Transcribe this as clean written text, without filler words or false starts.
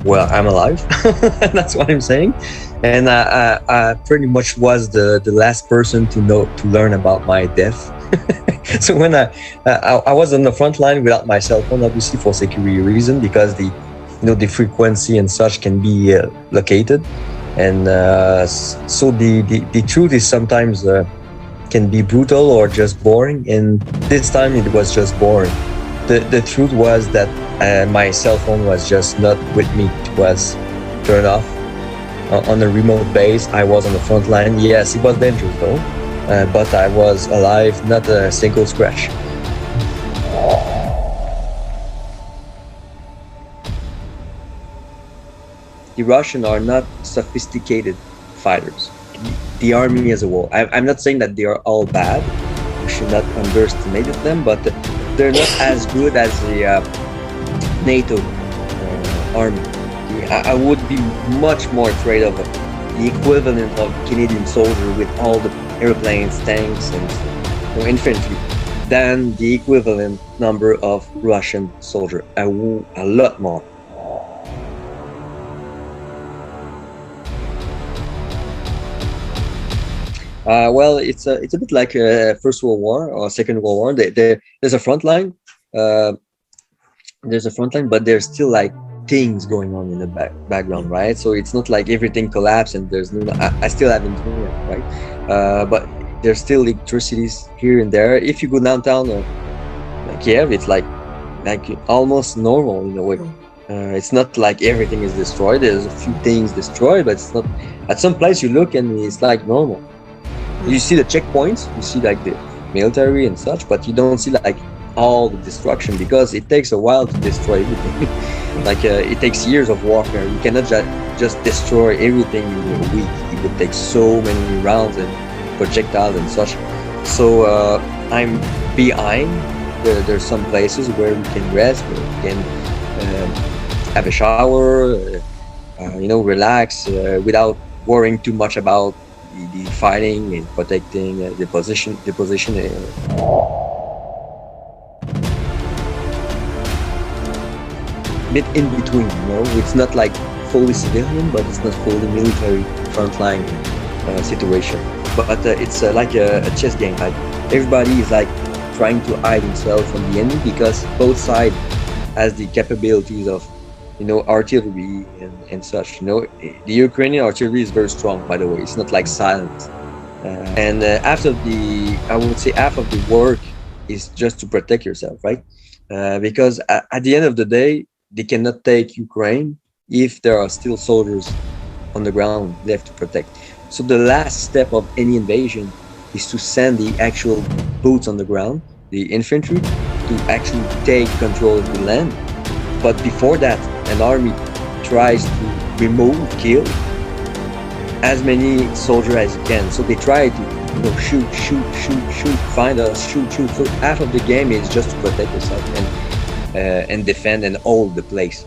well, I'm alive. That's what I'm saying. And I pretty much was the last person to learn about my death. So when I was on the front line without my cell phone, obviously for security reason, because the frequency and such can be located. And so the truth is sometimes can be brutal or just boring. And this time it was just boring. The truth was that my cell phone was just not with me. It was turned off on a remote base. I was on the front line. Yes, it was dangerous though, but I was alive, not a single scratch. The Russians are not sophisticated fighters. The army as a whole. I'm not saying that they are all bad. We should not underestimate them, but they're not as good as the NATO army. I would be much more afraid of the equivalent of Canadian soldier with all the airplanes, tanks, and infantry than the equivalent number of Russian soldier. A lot more. Well, it's a bit like First World War or Second World War. There's a front line. There's a front line, but there's still like things going on in the background, right? So it's not like everything collapsed and there's no. I still have internet, right? But there's still electricities here and there. If you go downtown, like Kiev, it's like almost normal in a way. It's not like everything is destroyed. There's a few things destroyed, but it's not. At some place you look and it's like normal. You see the checkpoints, you see like the military and such, but you don't see like all the destruction because it takes a while to destroy everything. Like it takes years of warfare. You cannot just destroy everything in a week. It would take so many rounds and projectiles and such. So I'm behind. There's some places where we can rest, where we can have a shower, relax without worrying too much about the fighting and protecting the position. Bit in between, it's not like fully civilian, but it's not fully military frontline situation. But it's like a chess game. Like everybody is like trying to hide himself from the enemy because both sides has the capabilities of artillery and such. The Ukrainian artillery is very strong, by the way. It's not like silent. And I would say half of the work is just to protect yourself, right? Because at the end of the day, they cannot take Ukraine if there are still soldiers on the ground left to protect. So the last step of any invasion is to send the actual boots on the ground, the infantry, to actually take control of the land. But before that, an army tries to kill as many soldiers as it can. So they try to shoot, find us, shoot. So half of the game is just to protect yourself and defend and hold the place.